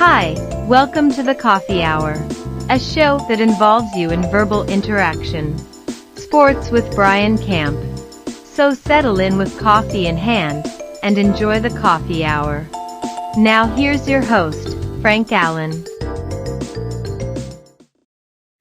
Hi, welcome to the Coffee Hour, a show that involves you in verbal interaction. Sports with Brian Camp. So settle in with coffee in hand and enjoy the Coffee Hour. Now here's your host, Frank Allan.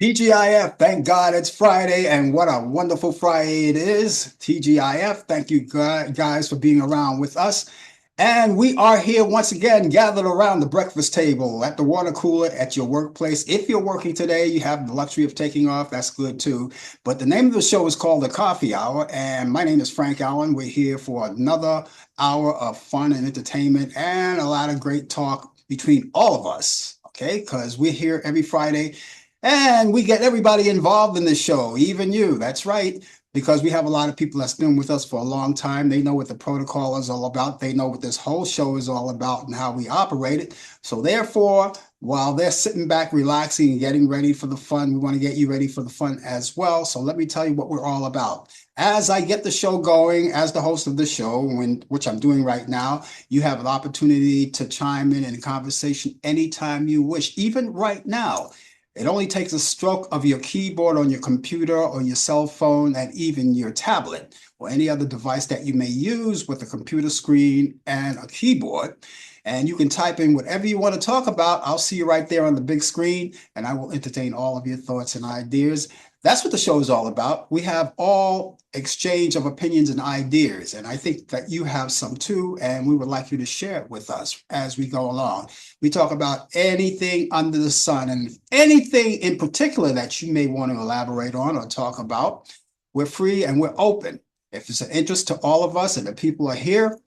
TGIF, thank God it's Friday, and what a wonderful Friday it is. TGIF, thank you guys for being around with us. And we are here once again, gathered around the breakfast table, at the water cooler, at your workplace. If you're working today, you have the luxury of taking off. That's good too. But the name of the show is called The Coffee Hour, and my name is Frank Allan. We're here for another hour of fun and entertainment and a lot of great talk between all of us, okay? Because we're here every Friday, and we get everybody involved in the show, even you. That's right. Because we have a lot of people that's been with us for a long time. They know what the protocol is all about. They know what this whole show is all about and how we operate it. So therefore, while they're sitting back, relaxing and getting ready for the fun, we want to get you ready for the fun as well. So let me tell you what we're all about. As I get the show going, as the host of the show, which I'm doing right now, you have an opportunity to chime in a conversation anytime you wish, even right now. It only takes a stroke of your keyboard on your computer or your cell phone and even your tablet or any other device that you may use with a computer screen and a keyboard. And you can type in whatever you want to talk about. I'll see you right there on the big screen, and I will entertain all of your thoughts and ideas. That's what the show is all about. We have all exchange of opinions and ideas, and I think that you have some too, and we would like you to share it with us as we go along. We talk about anything under the sun and anything in particular that you may want to elaborate on or talk about. We're free and we're open. If it's an interest to all of us and the people are here,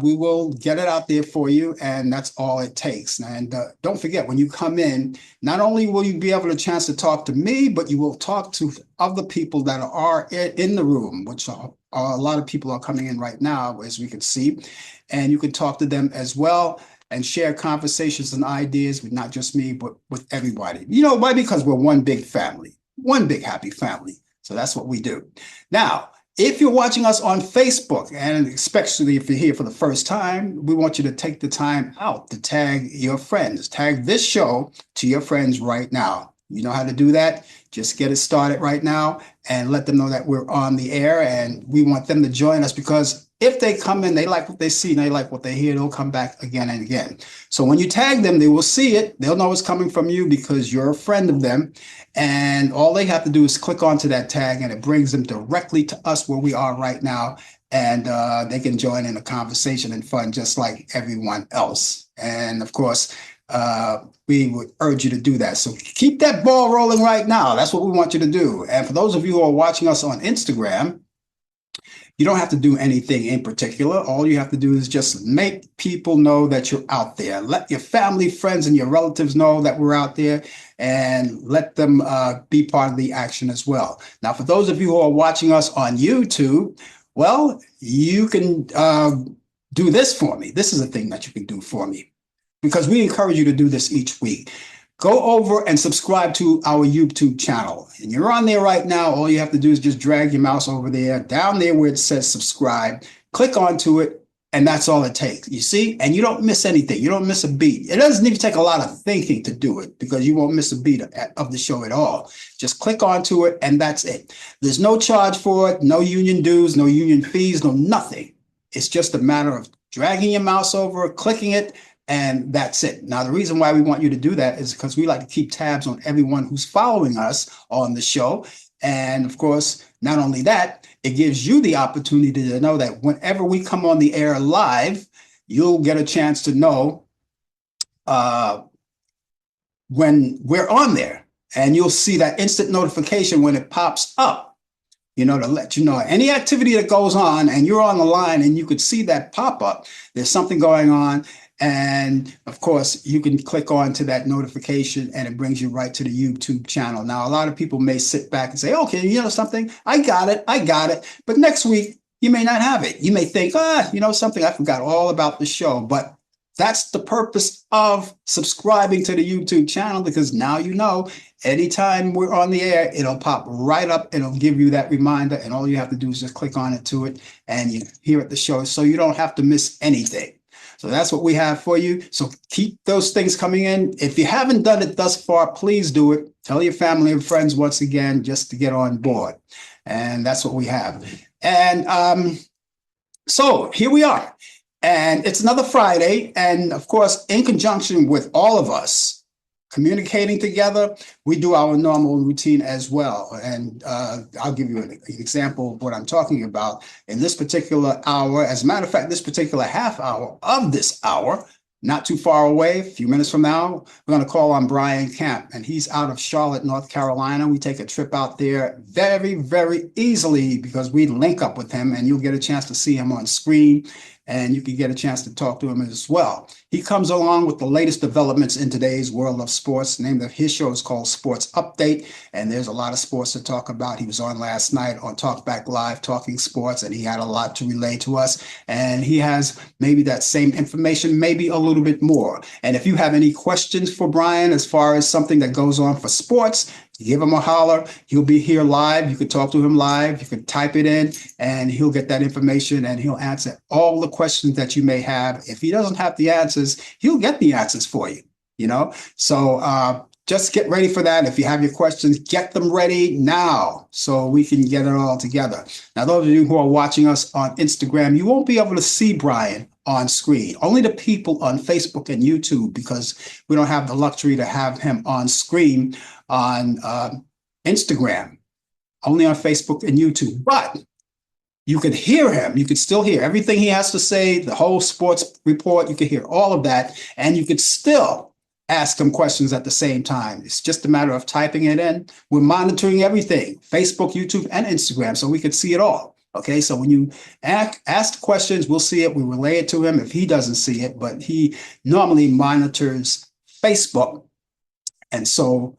we will get it out there for you, and that's all it takes. And don't forget, when you come in, not only will you be able to chance to talk to me, but you will talk to other people that are in the room, which are a lot of people are coming in right now, as we can see, and you can talk to them as well and share conversations and ideas with not just me, but with everybody. You know why? Because we're one big family, one big happy family. So that's what we do. Now, if you're watching us on Facebook, and especially if you're here for the first time, we want you to take the time out to tag your friends. Tag this show to your friends right now. You know how to do that? Just get it started right now and let them know that we're on the air, and we want them to join us, because if they come in, they like what they see and they like what they hear, they'll come back again and again. So when you tag them, they will see it. They'll know it's coming from you because you're a friend of them. And all they have to do is click onto that tag, and it brings them directly to us where we are right now. And they can join in a conversation and fun just like everyone else. And of course, we would urge you to do that. So keep that ball rolling right now. That's what we want you to do. And for those of you who are watching us on Instagram, you don't have to do anything in particular. All you have to do is just make people know that you're out there. Let your family, friends, and your relatives know that we're out there, and let them be part of the action as well. Now, for those of you who are watching us on YouTube, well, you can do this for me. This is a thing that you can do for me, because we encourage you to do this each week. Go over and subscribe to our YouTube channel. And you're on there right now. All you have to do is just drag your mouse over there, down there where it says subscribe, click onto it, and that's all it takes. You see? And you don't miss anything. You don't miss a beat. It doesn't even take a lot of thinking to do it, because you won't miss a beat of the show at all. Just click onto it, and that's it. There's no charge for it, no union dues, no union fees, no nothing. It's just a matter of dragging your mouse over, clicking it, and that's it. Now, the reason why we want you to do that is because we like to keep tabs on everyone who's following us on the show. And of course, not only that, it gives you the opportunity to know that whenever we come on the air live, you'll get a chance to know when we're on there. And you'll see that instant notification when it pops up, you know, to let you know any activity that goes on, and you're on the line and you could see that pop up. There's something going on. And of course, you can click on to that notification, and it brings you right to the YouTube channel. Now, a lot of people may sit back and say, okay, you know something, I got it. But next week, you may not have it. You may think, you know something, I forgot all about the show. But that's the purpose of subscribing to the YouTube channel, because now you know anytime we're on the air, it'll pop right up and it'll give you that reminder. And all you have to do is just click on it, and you hear it, the show, so you don't have to miss anything. So that's what we have for you. So keep those things coming in. If you haven't done it thus far, please do it. Tell your family and friends once again, just to get on board. And that's what we have. And so here we are. And it's another Friday. And of course, in conjunction with all of us communicating together, we do our normal routine as well. And I'll give you an example of what I'm talking about. In this particular hour, as a matter of fact, this particular half hour of this hour, not too far away, a few minutes from now, we're going to call on Brian Camp, and he's out of Charlotte, North Carolina. We take a trip out there very, very easily because we link up with him, and you'll get a chance to see him on screen, and you can get a chance to talk to him as well. He comes along with the latest developments in today's world of sports. The name of his show is called Sports Update, and there's a lot of sports to talk about. He was on last night on Talkback Live talking sports, and he had a lot to relay to us, and he has maybe that same information, maybe a little bit more. And if you have any questions for Brian as far as something that goes on for sports, give him a holler. He'll be here live. You could talk to him live. You could type it in and he'll get that information and he'll answer all the questions that you may have. If he doesn't have the answers, he'll get the answers for you, you know? So just get ready for that. If you have your questions, get them ready now so we can get it all together. Now, those of you who are watching us on Instagram, you won't be able to see Brian on screen. Only the people on Facebook and YouTube, because we don't have the luxury to have him on screen on Instagram, only on Facebook and YouTube. But you could hear him. You could still hear everything he has to say, the whole sports report. You could hear all of that, and you could still ask him questions at the same time. It's just a matter of typing it in. We're monitoring everything, Facebook, YouTube, and Instagram, so we could see it all. Okay, so when you ask questions, we'll see it. We relay it to him if he doesn't see it, but he normally monitors Facebook. And so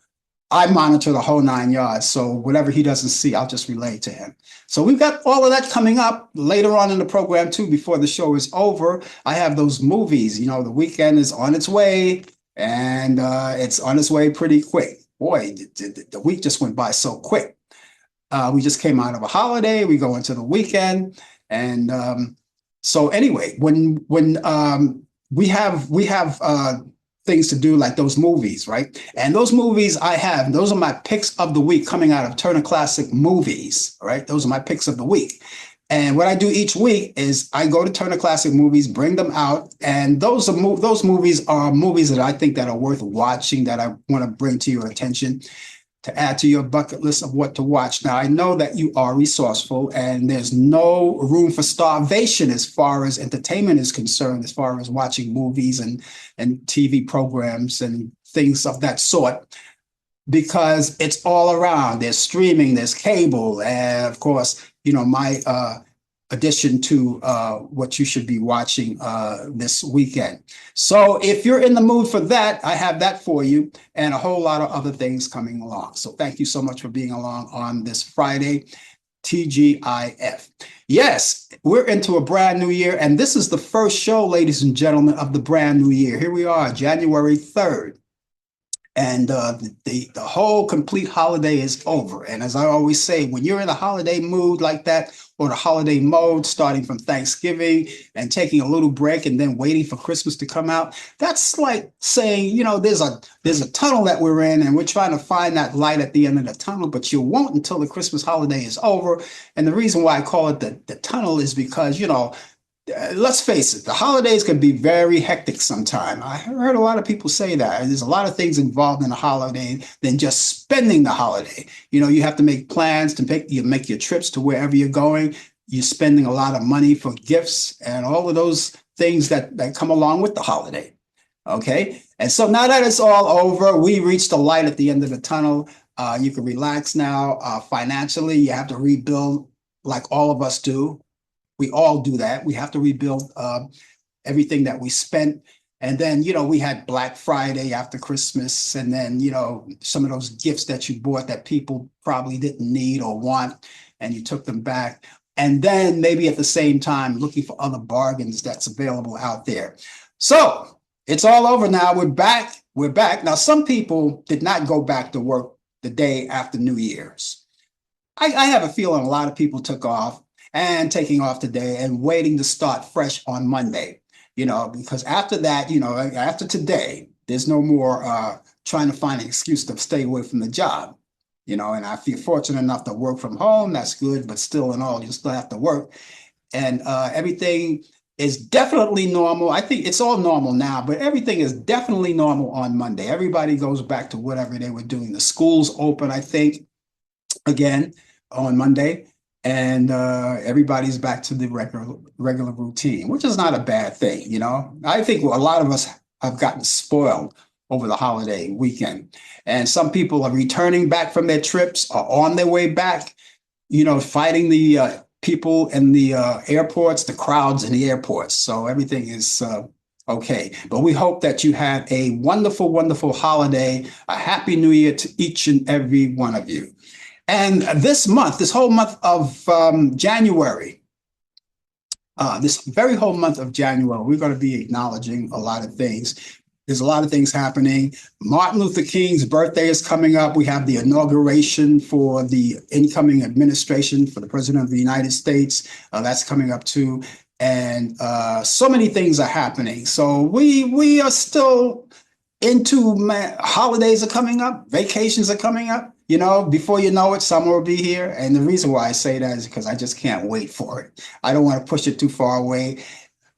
I monitor the whole 9 yards. So whatever he doesn't see, I'll just relay to him. So we've got all of that coming up later on in the program too, before the show is over. I have those movies, you know, the weekend is on its way and it's on its way pretty quick. Boy, the week just went by so quick. We just came out of a holiday. We go into the weekend, and so anyway, when we have things to do like those movies, right? And those movies those are my picks of the week coming out of Turner Classic Movies. Right, those are my picks of the week. And what I do each week is I go to Turner Classic Movies, bring them out, and those movies are movies that I think that are worth watching, that I want to bring to your attention, to add to your bucket list of what to watch. Now, I know that you are resourceful and there's no room for starvation as far as entertainment is concerned, as far as watching movies and TV programs and things of that sort, because it's all around. There's streaming, there's cable, and of course, you know, my addition to what you should be watching this weekend. So if you're in the mood for that, I have that for you and a whole lot of other things coming along. So thank you so much for being along on this Friday, TGIF. Yes, we're into a brand new year, and this is the first show, ladies and gentlemen, of the brand new year. Here we are, January 3rd. And the whole complete holiday is over. And as I always say, when you're in a holiday mood like that, or the holiday mode, starting from Thanksgiving and taking a little break and then waiting for Christmas to come out, that's like saying, you know, there's a tunnel that we're in and we're trying to find that light at the end of the tunnel, but you won't until the Christmas holiday is over. And the reason why I call it the tunnel is because, you know, let's face it, the holidays can be very hectic sometimes. I heard a lot of people say that. There's a lot of things involved in a holiday than just spending the holiday. You know, you have to make plans to make your trips to wherever you're going. You're spending a lot of money for gifts and all of those things that come along with the holiday. Okay. And so now that it's all over, we reached the light at the end of the tunnel. You can relax now. Financially, you have to rebuild like all of us do. We all do that. We have to rebuild everything that we spent. And then, you know, we had Black Friday after Christmas. And then, you know, some of those gifts that you bought that people probably didn't need or want, and you took them back. And then maybe at the same time, looking for other bargains that's available out there. So it's all over now. We're back. We're back. Now, some people did not go back to work the day after New Year's. I have a feeling a lot of people took off and taking off today and waiting to start fresh on Monday. because after that, after today, there's no more trying to find an excuse to stay away from the job. And I feel fortunate enough to work from home. That's good, but still in all, you still have to work. And everything is definitely normal. I think it's all normal now, but everything is definitely normal on Monday. Everybody goes back to whatever they were doing. The schools open, I think, again on Monday, and everybody's back to the regular routine, which is not a bad thing. I think a lot of us have gotten spoiled over the holiday weekend, and some people are returning back from their trips, are on their way back, fighting the people in the airports, the crowds in the airports. So everything is okay. But we hope that you have a wonderful, wonderful holiday, a happy new year to each and every one of you. And this whole month of January, this very whole month of January, we're going to be acknowledging a lot of things. There's a lot of things happening. Martin Luther King's birthday is coming up. We have the inauguration for the incoming administration for the President of the United States. That's coming up too. And so many things are happening. So we are still into holidays are coming up, vacations are coming up. Before you know it, summer will be here. And the reason why I say that is because I just can't wait for it. I don't want to push it too far away,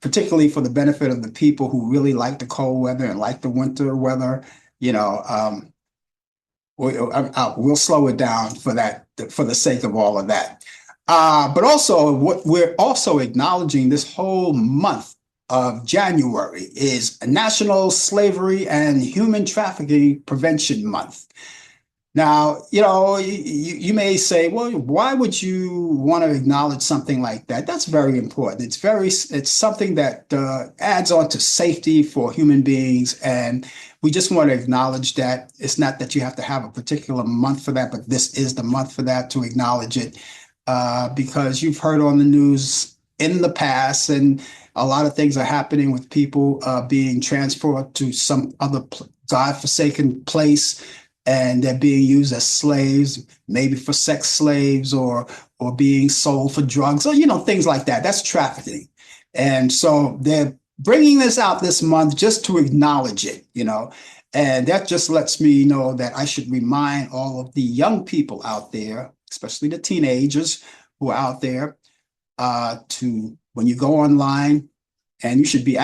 particularly for the benefit of the people who really like the cold weather and like the winter weather. We'll slow it down for that, for the sake of all of that. But also, what we're also acknowledging this whole month of January is National Slavery and Human Trafficking Prevention Month. Now, you may say, well, why would you want to acknowledge something like that? That's very important. It's something that adds on to safety for human beings. And we just want to acknowledge that it's not that you have to have a particular month for that, but this is the month for that, to acknowledge it, because you've heard on the news in the past, and a lot of things are happening with people being transferred to some other godforsaken place, and they're being used as slaves, maybe for sex slaves, or being sold for drugs, or things like that. That's trafficking. And so they're bringing this out this month just to acknowledge it, and that just lets me know that I should remind all of the young people out there, especially the teenagers who are out there, to, when you go online, and you should be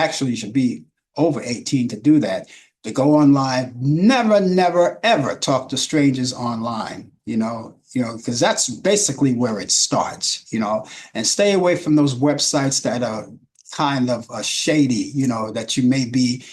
over 18 to do that, to go online, never, never, ever talk to strangers online, because that's basically where it starts, and stay away from those websites that are kind of shady, that you may be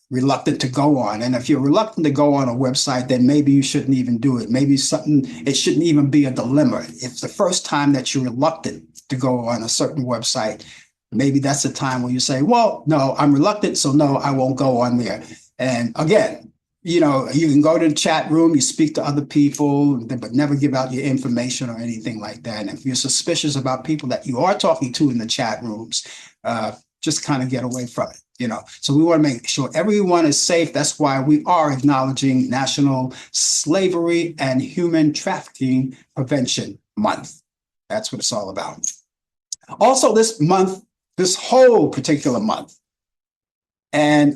reluctant to go on. And if you're reluctant to go on a website, then maybe you shouldn't even do it. Maybe it shouldn't even be a dilemma. If the first time that you're reluctant to go on a certain website, maybe that's the time when you say, well, no, I'm reluctant, so no, I won't go on there. And again, you can go to the chat room, you speak to other people, but never give out your information or anything like that. And if you're suspicious about people that you are talking to in the chat rooms, just kind of get away from it. So we want to make sure everyone is safe. That's why we are acknowledging National Slavery and Human Trafficking Prevention Month. That's what it's all about. Also, this whole particular month, and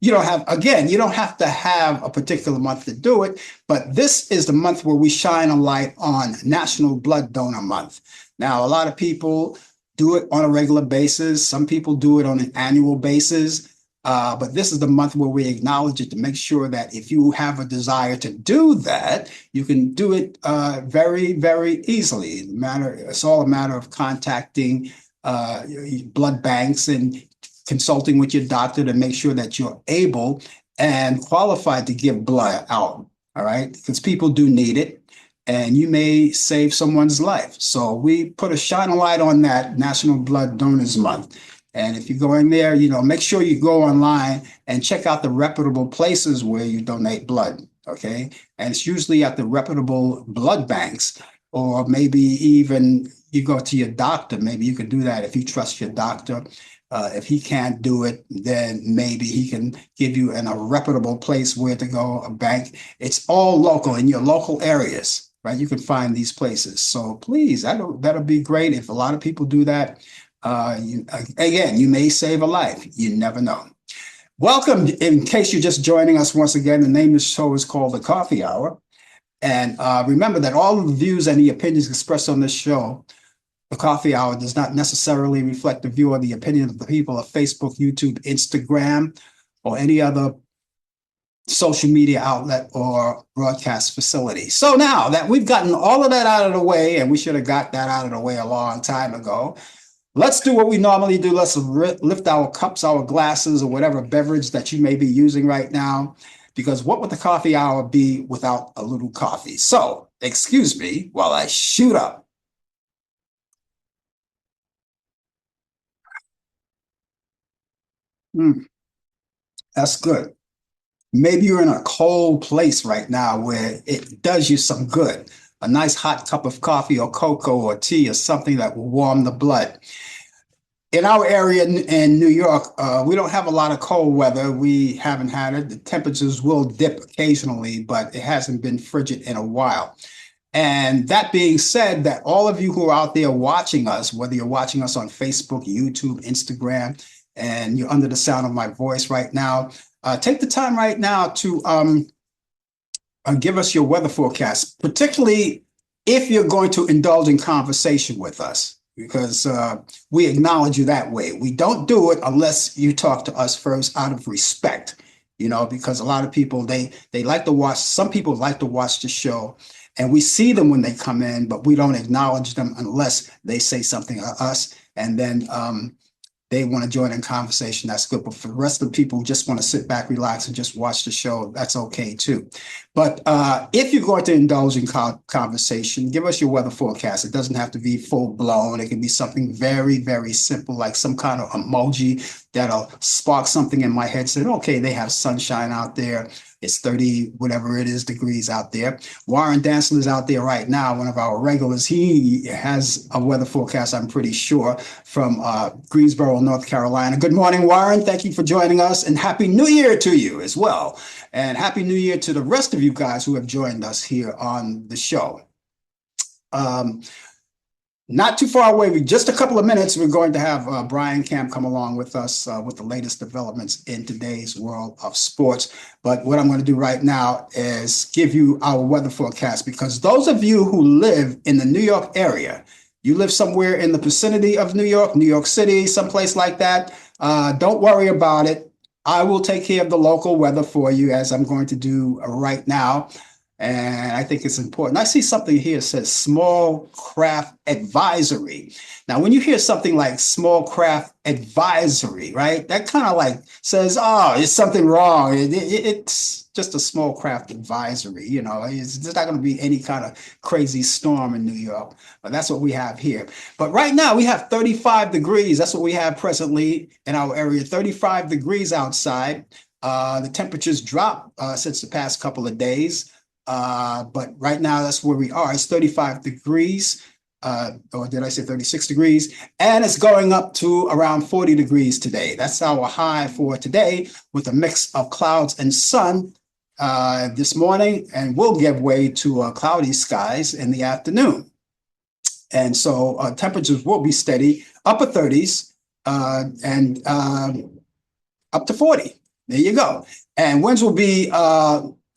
you don't have to have a particular month to do it, but this is the month where we shine a light on National Blood Donor Month. Now, a lot of people do it on a regular basis. Some people do it on an annual basis. But this is the month where we acknowledge it, to make sure that if you have a desire to do that, you can do it very, very easily. It's all a matter of contacting blood banks and consulting with your doctor to make sure that you're able and qualified to give blood out. All right, because people do need it, and you may save someone's life. So we put a shine a light on that National Blood Donors Month. And if you go in there, make sure you go online and check out the reputable places where you donate blood, okay? And it's usually at the reputable blood banks, or maybe even you go to your doctor. Maybe you can do that if you trust your doctor. If he can't do it, then maybe he can give you a reputable place where to go, a bank. It's all local in your local areas, right? You can find these places. So please, that'll be great if a lot of people do that. Again, you may save a life. You never know. Welcome. In case you're just joining us once again, the name of the show is called The Coffee Hour. And remember that all of the views and the opinions expressed on this show, The Coffee Hour, does not necessarily reflect the view or the opinion of the people of Facebook, YouTube, Instagram, or any other social media outlet or broadcast facility. So now that we've gotten all of that out of the way, and we should have got that out of the way a long time ago, let's do what we normally do. Let's lift our cups, our glasses, or whatever beverage that you may be using right now, because what would the coffee hour be without a little coffee? So excuse me while I shoot up. That's good. Maybe you're in a cold place right now where it does you some good. A nice hot cup of coffee or cocoa or tea or something that will warm the blood. In our area in New York, we don't have a lot of cold weather. We haven't had it. The temperatures will dip occasionally, but it hasn't been frigid in a while. And that being said, that all of you who are out there watching us, whether you're watching us on Facebook, YouTube, Instagram, and you're under the sound of my voice right now, take the time right now to give us your weather forecast, particularly if you're going to indulge in conversation with us, because we acknowledge you that way. We don't do it unless you talk to us first out of respect, because a lot of people, they like to watch, some people like to watch the show, and we see them when they come in, but we don't acknowledge them unless they say something to us, and then they want to join in conversation. That's good. But for the rest of the people who just want to sit back, relax, and just watch the show, that's okay too. But if you're going to indulge in conversation, give us your weather forecast. It doesn't have to be full blown. It can be something very, very simple, like some kind of emoji that'll spark something in my head. Saying, okay, they have sunshine out there. It's 30, whatever it is, degrees out there. Warren Dantzler is out there right now, one of our regulars. He has a weather forecast, I'm pretty sure, from Greensboro, North Carolina. Good morning, Warren. Thank you for joining us, and Happy New Year to you as well. And Happy New Year to the rest of you guys who have joined us here on the show. Not too far away, just a couple of minutes, we're going to have Brian Camp come along with us with the latest developments in today's world of sports. But what I'm going to do right now is give you our weather forecast, because those of you who live in the New York area, you live somewhere in the vicinity of New York City, someplace like that, don't worry about it. I will take care of the local weather for you, as I'm going to do right now. And I think it's important. I see something here that says small craft advisory. Now, when you hear something like small craft advisory, right, that kind of like says, oh, it's something wrong. It's just a small craft advisory. There's not going to be any kind of crazy storm in New York. But that's what we have here. But right now we have 35 degrees. That's what we have presently in our area, 35 degrees outside. The temperatures dropped since the past couple of days. But right now, that's where we are. It's 35 degrees, or did I say 36 degrees? And it's going up to around 40 degrees today. That's our high for today, with a mix of clouds and sun this morning, and will give way to cloudy skies in the afternoon. And so temperatures will be steady, upper 30s and up to 40. There you go. And winds will be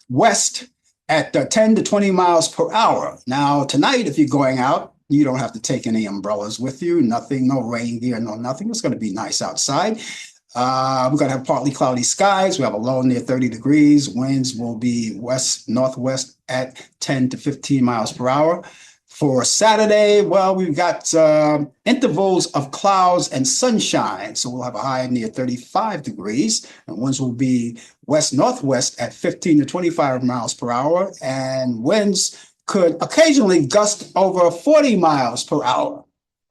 west at 10 to 20 miles per hour. Now, tonight, if you're going out, you don't have to take any umbrellas with you, nothing, no rain gear, no nothing. It's going to be nice outside. We're going to have partly cloudy skies. We have a low near 30 degrees. Winds will be west-northwest at 10 to 15 miles per hour. For Saturday, well, we've got intervals of clouds and sunshine. So we'll have a high near 35 degrees, and winds will be west-northwest at 15 to 25 miles per hour. And winds could occasionally gust over 40 miles per hour.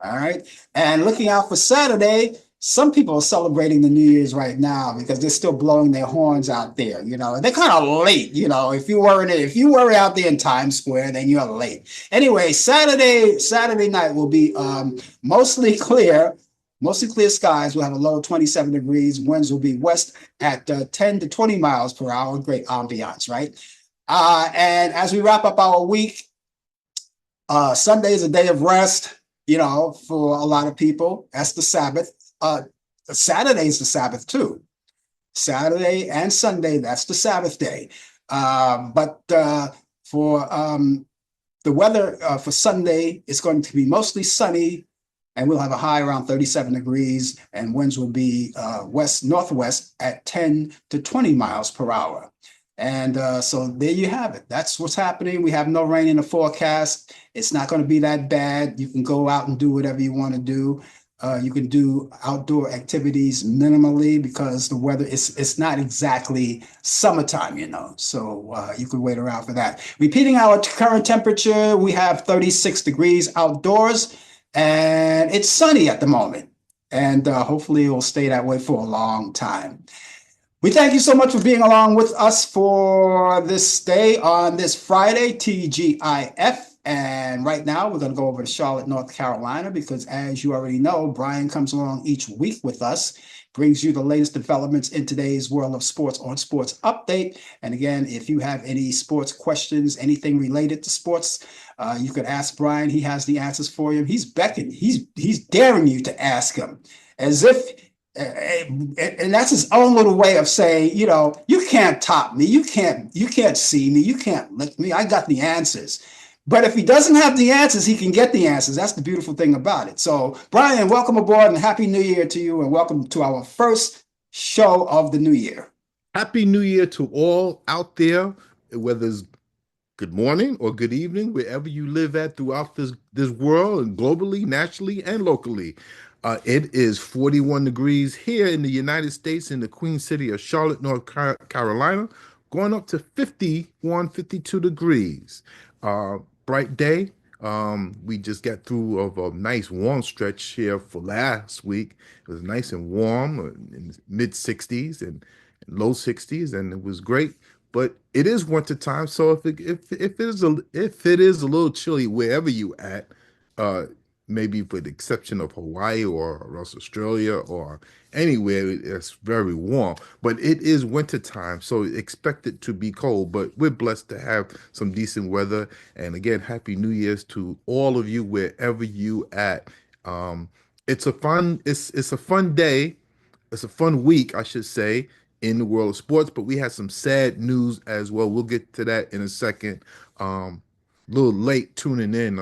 All right. And looking out for Saturday, some people are celebrating the New Year's right now because they're still blowing their horns out there. They're kind of late. If you were out there in Times Square, then you're late. Anyway, Saturday night will be mostly clear skies. We'll have a low of 27 degrees. Winds will be west at 10 to 20 miles per hour. Great ambiance, right? And as we wrap up our week, Sunday is a day of rest. for a lot of people, that's the Sabbath. Saturday's the Sabbath too. Saturday and Sunday, that's the Sabbath day. But for the weather for Sunday, it's going to be mostly sunny, and we'll have a high around 37 degrees, and winds will be west northwest at 10 to 20 miles per hour. And so there you have it. That's what's happening. We have no rain in the forecast. It's not going to be that bad. You can go out and do whatever you want to do. You can do outdoor activities minimally because the weather is it's not exactly summertime. So you could wait around for that. Repeating our current temperature, we have 36 degrees outdoors, and it's sunny at the moment. And hopefully it will stay that way for a long time. We thank you so much for being along with us for this day on this Friday, TGIF. And right now, we're going to go over to Charlotte, North Carolina, because as you already know, Brian comes along each week with us, brings you the latest developments in today's world of sports on Sports Update. And again, if you have any sports questions, anything related to sports, you could ask Brian. He has the answers for you. He's beckoning, he's daring you to ask him as if and that's his own little way of saying, you can't top me, you can't see me, you can't lick me. I got the answers. But if he doesn't have the answers, he can get the answers. That's the beautiful thing about it. So, Brian, welcome aboard and Happy New Year to you, and welcome to our first show of the new year. Happy New Year to all out there, whether it's good morning or good evening, wherever you live at throughout this world and globally, nationally, and locally. It is 41 degrees here in the United States in the Queen City of Charlotte, North Carolina, going up to 51, 52 degrees. Bright day. We just got through of a nice warm stretch here for last week. It was nice and warm in the mid 60s and low 60s, and it was great. But it is winter time, so if it is a little chilly wherever you at, uh, maybe with the exception of Hawaii or else Australia or anywhere, it's very warm. But it is winter time, so expect it to be cold. But we're blessed to have some decent weather. And again, Happy New Year's to all of you wherever you at. Um, it's a fun day. It's a fun week, I should say, in the world of sports, but we had some sad news as well. We'll get to that in a second. A little late tuning in.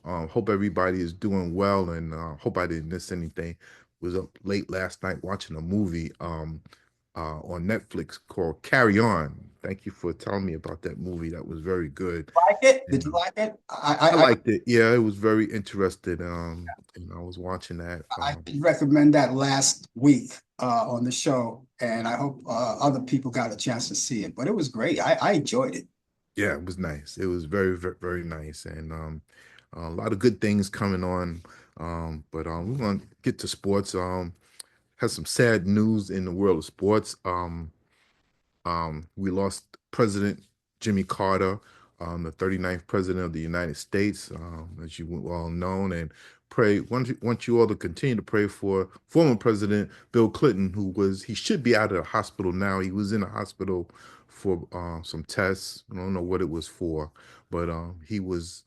Hope everybody is doing well, and hope I didn't miss anything. Was up late last night watching a movie on Netflix called Carry On. Thank you for telling me about that movie. That was very good. Like it? Did And you like it? I liked it. Yeah, it was very interesting. And I was watching that. I did recommend that last week on the show, and I hope other people got a chance to see it. But it was great. I enjoyed it. Yeah, it was nice. It was very, very, very nice, and a lot of good things coming on. But we're gonna get to sports. Has some sad news in the world of sports. We lost President Jimmy Carter, the 39th president of the United States, as you well known, and want you all to continue to pray for former President Bill Clinton, he should be out of the hospital now. He was in the hospital for some tests. I don't know what it was for, but he was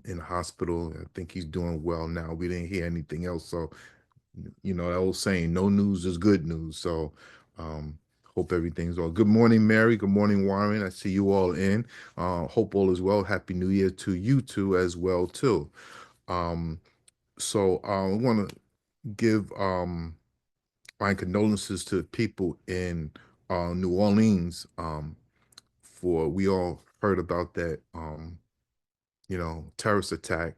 in the hospital. I think he's doing well now. We didn't hear anything else, so that old saying, no news is good news. So hope everything's all good. Morning, Mary. Good morning, Warren. I see you all in. Hope all is well. Happy New Year to you too as well too. Um, so I want to give my condolences to people in New Orleans, for we all heard about that terrorist attack,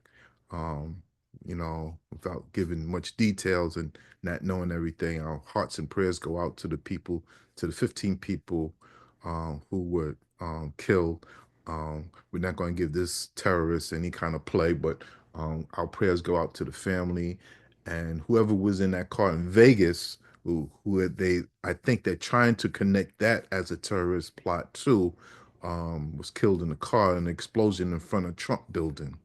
without giving much details and not knowing everything. Our hearts and prayers go out to the people, to the 15 people who were killed. We're not going to give this terrorist any kind of play, but our prayers go out to the family and whoever was in that car in Vegas, I think they're trying to connect that as a terrorist plot too, was killed in the car in an explosion in front of Trump building.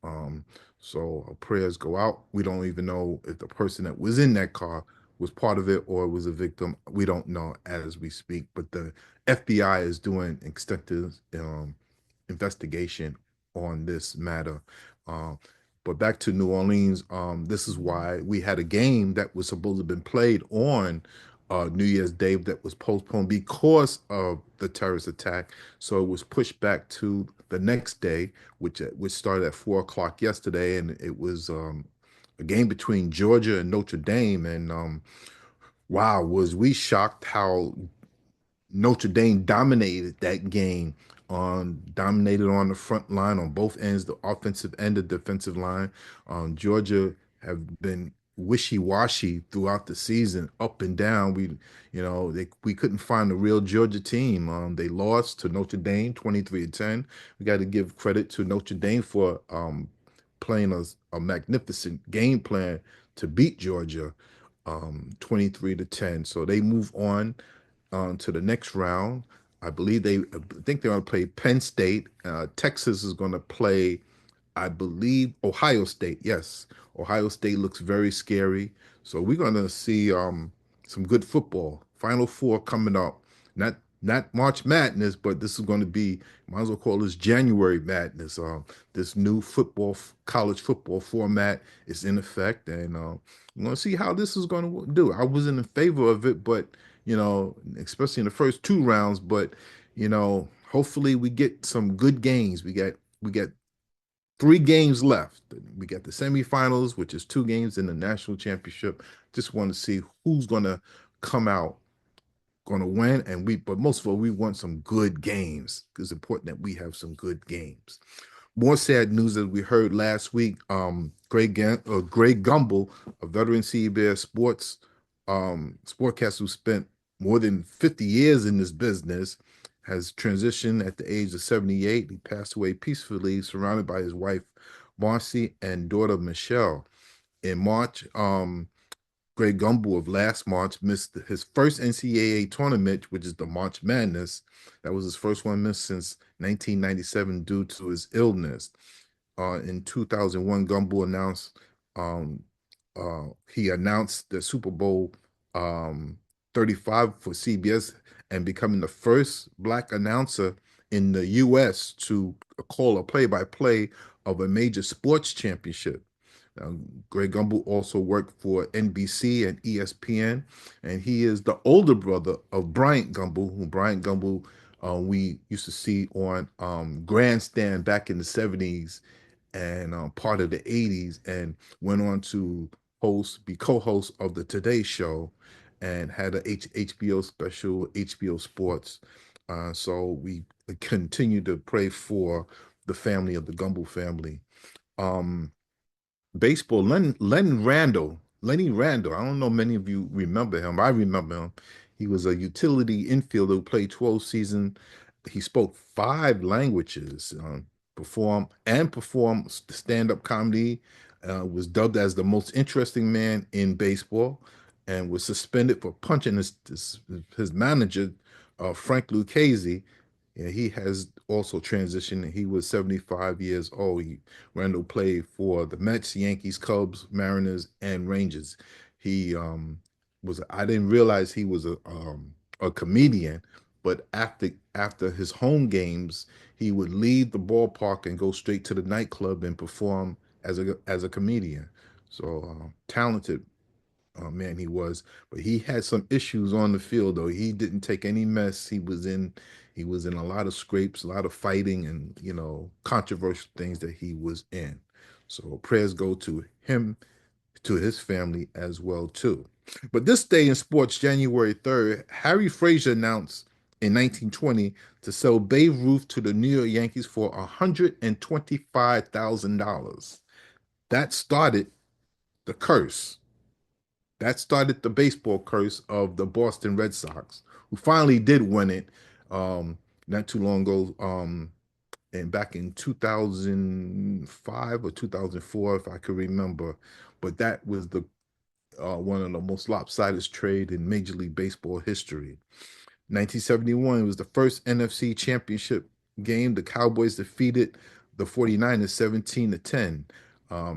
Um, so our prayers go out. We don't even know if the person that was in that car was part of it or was a victim. We don't know as we speak, but the FBI is doing extensive investigation on this matter. Um, But back to New Orleans, this is why we had a game that was supposed to have been played on New Year's Day that was postponed because of the terrorist attack. So it was pushed back to the next day, which started at 4 o'clock yesterday, and it was a game between Georgia and Notre Dame. And wow, was we shocked how Notre Dame dominated that game dominated on the front line on both ends, the offensive and the defensive line. Georgia have been wishy-washy throughout the season, up and down. We couldn't find a real Georgia team. They lost to Notre Dame 23-10. We got to give credit to Notre Dame for playing a magnificent game plan to beat Georgia 23-10. So they move on to the next round. I think they're going to play Penn State. Texas is going to play, I believe, Ohio State. Yes, Ohio State looks very scary. So we're going to see some good football. Final Four coming up. Not March Madness, but this is going to be, might as well call this January Madness. This new college football format is in effect, and we're going to see how this is going to do. I wasn't in favor of it, but especially in the first two rounds. But hopefully we get some good games. We got 3 games left. We got the semifinals, which is 2 games in the national championship. Just want to see who's going to come out, going to win, but most of all, we want some good games. It's important that we have some good games. More sad news that we heard last week. Greg Gumbel, a veteran CBS sportscaster who spent more than 50 years in this business, has transitioned at the age of 78. He passed away peacefully, surrounded by his wife, Marcy, and daughter, Michelle. In March, Greg Gumbel of last March missed his first NCAA tournament, which is the March Madness. That was his first one missed since 1997 due to his illness. In 2001, Gumbel announced the Super Bowl 35 for CBS and becoming the first Black announcer in the U.S. to call a play-by-play of a major sports championship. Greg Gumbel also worked for NBC and ESPN, and he is the older brother of Bryant Gumbel, who we used to see on Grandstand back in the 70s and part of the 80s, and went on to be co-host of the Today Show and had a HBO special, HBO Sports. So we continue to pray for the family of the Gumbel family. Baseball, Lenny Randall. I don't know many of you remember him. I remember him. He was a utility infielder who played 12 seasons. He spoke 5 languages, performed stand-up comedy, was dubbed as the most interesting man in baseball, and was suspended for punching his manager, Frank Lucchese. Yeah, he has also transitioned. He was 75 years old. Randall played for the Mets, Yankees, Cubs, Mariners, and Rangers. He I didn't realize he was a comedian, but after his home games, he would leave the ballpark and go straight to the nightclub and perform as a comedian. So talented man he was, but he had some issues on the field though. He didn't take any mess. He was in a lot of scrapes, a lot of fighting, and controversial things that he was in. So prayers go to him, to his family as well too. But this day in sports, January 3rd, Harry Frazier announced in 1920 to sell Babe Ruth to the New York Yankees for $125,000. That started the curse. That started the baseball curse of the Boston Red Sox, who finally did win it not too long ago, and back in 2005 or 2004, if I could remember. But that was the one of the most lopsided trade in Major League Baseball history. 1971 was the first NFC Championship game. The Cowboys defeated the 49ers 17-10.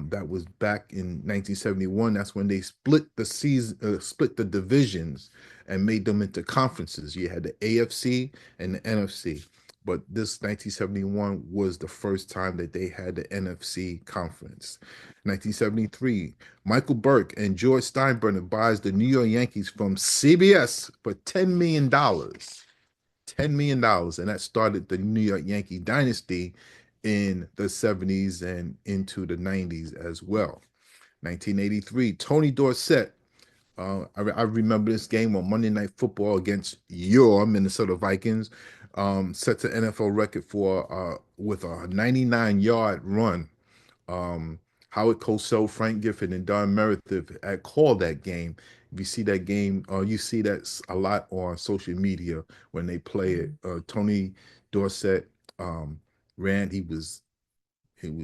That was back in 1971. That's when they split the divisions and made them into conferences. You had the AFC and the NFC. but this 1971 was the first time that they had the NFC conference. 1973, Michael Burke and George Steinbrenner buys the New York Yankees from CBS for $10 million. $10 million, and that started the New York Yankee dynasty in the 70s and into the 90s as well. 1983, Tony Dorsett. I remember this game on Monday Night Football against your Minnesota Vikings. Sets an NFL record for with a 99-yard run. Um, Howard Cosell, Frank Gifford, and Don Meredith had called that game. If you see that game, you see that a lot on social media when they play it. Tony Dorsett ran. He was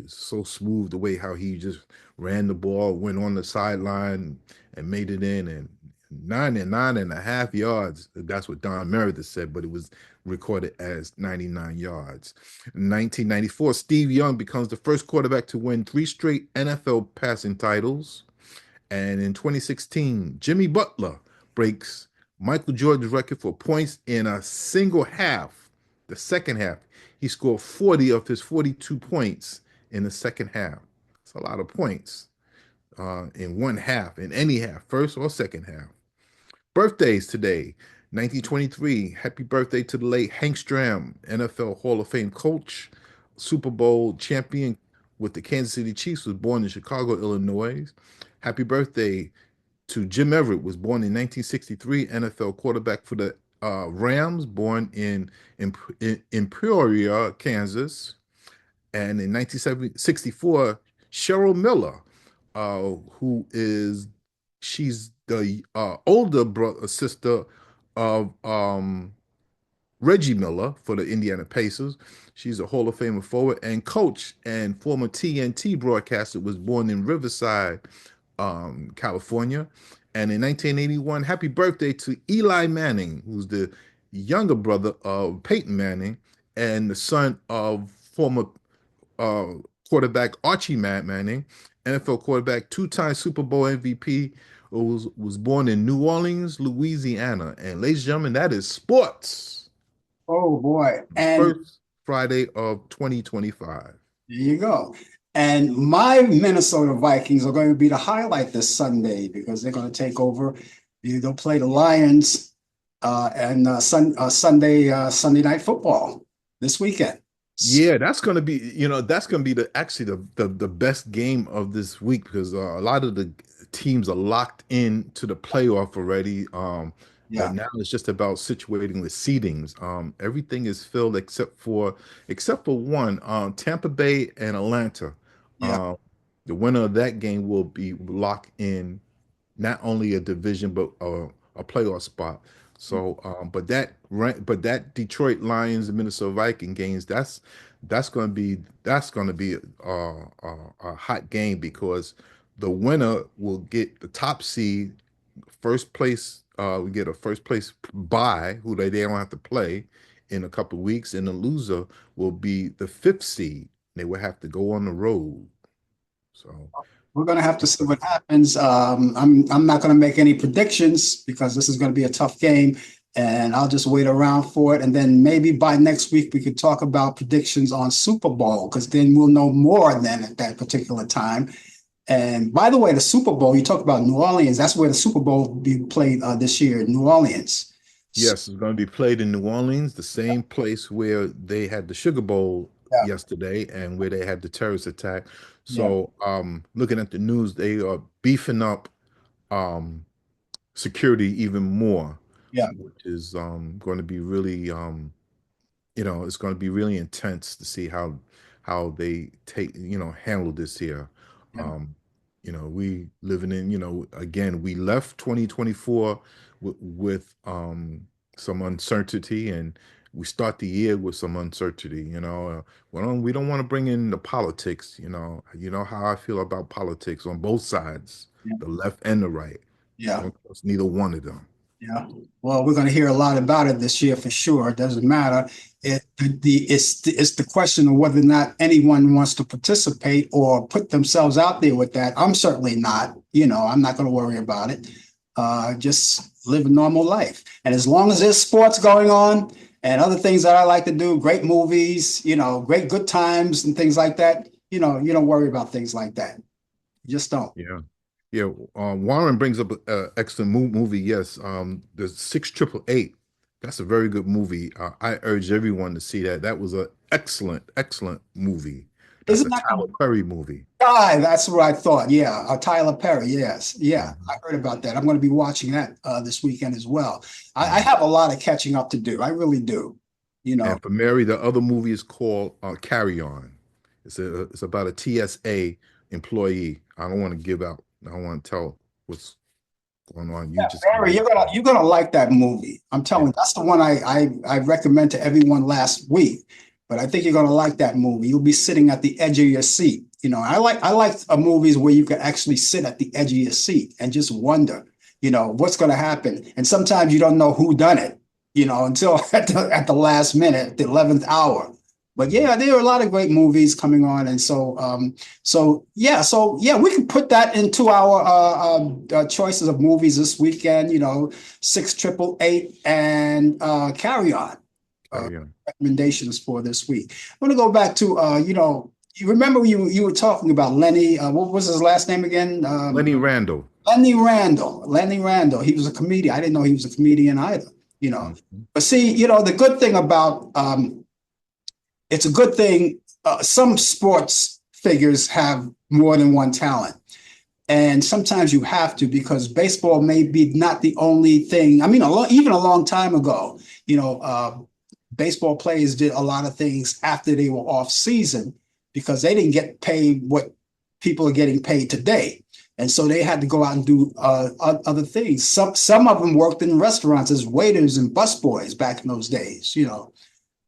so smooth the way how he just ran the ball, went on the sideline and made it in, and 9.5 yards. That's what Don Meredith said, but it was recorded as 99 yards. In 1994, Steve Young becomes the first quarterback to win 3 straight NFL passing titles. And in 2016, Jimmy Butler breaks Michael Jordan's record for points in a single half. The second half, he scored 40 of his 42 points in the second half. It's a lot of points in one half, in any half, first or second half. Birthdays today, 1923. Happy birthday to the late Hank Stram, NFL Hall of Fame coach, Super Bowl champion with the Kansas City Chiefs, was born in Chicago, Illinois. Happy birthday to Jim Everett, was born in 1963, NFL quarterback for the Rams, born in Peoria, Kansas. And in 1964, Cheryl Miller, she's the older sister of Reggie Miller for the Indiana Pacers. She's a Hall of Famer forward and coach and former TNT broadcaster, was born in Riverside, California. And in 1981, happy birthday to Eli Manning, who's the younger brother of Peyton Manning and the son of former uh, quarterback Archie Manning, NFL quarterback, two-time Super Bowl MVP, was born in New Orleans, Louisiana. And ladies and gentlemen, that is sports. Oh boy. And First Friday of 2025. there you go. And my Minnesota Vikings are going to be the highlight this Sunday because they're going to take over. They'll play the Lions and Sunday night football this weekend. Yeah, that's going to be, that's going to be the best game of this week because a lot of the teams are locked in to the playoff already. Yeah, But now it's just about situating the seedings. Everything is filled except for one, Tampa Bay and Atlanta. yeah, The winner of that game will be locked in not only a division but a playoff spot. So, but that Detroit Lions and Minnesota Viking games, that's going to be a hot game because the winner will get the top seed, first place. We get a first place bye, who they don't have to play in a couple of weeks, and the loser will be the fifth seed. They will have to go on the road. So we're going to have to see what happens. I'm not going to make any predictions because this is going to be a tough game, and I'll just wait around for it. And then maybe by next week we could talk about predictions on Super Bowl because then we'll know more than at that particular time. And by the way, the Super Bowl, you talk about New Orleans, that's where the Super Bowl will be played this year, New Orleans. yes, it's going to be played in New Orleans, the same place where they had the Sugar Bowl Yeah, yesterday and where they had the terrorist attack. yeah, So, looking at the news, they are beefing up um, security even more, yeah, which is going to be really it's going to be really intense to see how they handle this here. yeah, Um, we living in, again, we left 2024 with some uncertainty, and we start the year with some uncertainty. We don't want to bring in the politics. You know how I feel about politics on both sides, yeah, the left and the right. yeah. Don't trust neither one of them. Yeah. Well, we're going to hear a lot about it this year for sure. It doesn't matter. It's the question of whether or not anyone wants to participate or put themselves out there with that. I'm certainly not. I'm not going to worry about it. Just live a normal life. And as long as there's sports going on, and other things that I like to do, great movies, great good times and things like that. You don't worry about things like that. You just don't. Yeah. Yeah, Warren brings up an excellent movie. Yes, the 6888. That's a very good movie. I urge everyone to see that. That was an excellent, excellent movie. That's Isn't a that the Tyler Perry movie. guy? That's what I thought. Yeah, Tyler Perry. Yes, yeah, I Mhm, heard about that. I'm going to be watching that this weekend as well. I mhm. have a lot of catching up to do. I really do. You know, And for Mary, the other movie is called Carry On. It's about a TSA employee. I don't want to give out. I don't want to tell what's going on. You yeah, just Barry, you're gonna like that movie. I'm telling yeah. you, that's the one I recommend to everyone last week. But I think you're gonna like that movie. You'll be sitting at the edge of your seat. I like movies where you can actually sit at the edge of your seat and just wonder, what's gonna happen. And sometimes you don't know who done it, until at the last minute, the 11th hour. But yeah, there are a lot of great movies coming on, and so yeah, we can put that into our choices of movies this weekend. 6888 and Carry On. Carry On. Recommendations for this week. I'm going to go back to you remember you were talking about Lenny. What was his last name again? Lenny Randall. Lenny Randall. Lenny Randall. He was a comedian. I didn't know he was a comedian either. Mhm. But see, the good thing about it's a good thing. Some sports figures have more than one talent. And sometimes you have to because baseball may be not the only thing. I mean, even a long time ago, baseball players did a lot of things after they were off season because they didn't get paid what people are getting paid today. And so they had to go out and do other things. Some of them worked in restaurants as waiters and busboys back in those days.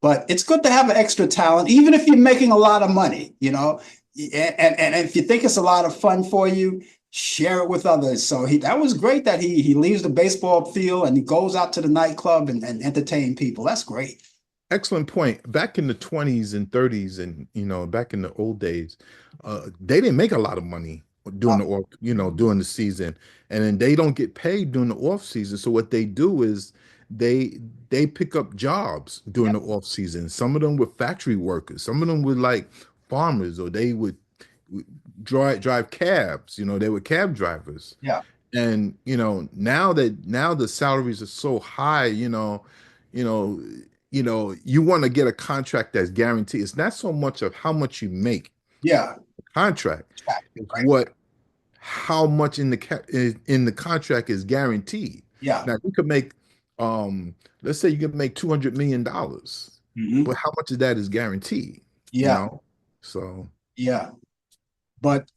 But it's good to have an extra talent, even if you're making a lot of money. And if you think it's a lot of fun for you, share it with others. So that was great that he leaves the baseball field and he goes out to the nightclub and entertain people. That's great. Excellent point. Back in the 20s and 30s, and back in the old days, they didn't make a lot of money Uh, during the season, and then they don't get paid during the off season. So what they do is they pick up jobs during yeah, the off season. Some of them were factory workers, some of them were like farmers, or they would drive cabs. They were cab drivers. yeah, And now the salaries are so high, you know, you want to get a contract that's guaranteed. It's not so much of how much you make yeah, the contract, it's right, what how much in the contract is guaranteed. yeah, Now you could make let's say you could make $200 million, hmm, but how much of that is guaranteed, you yeah, know? So yeah. But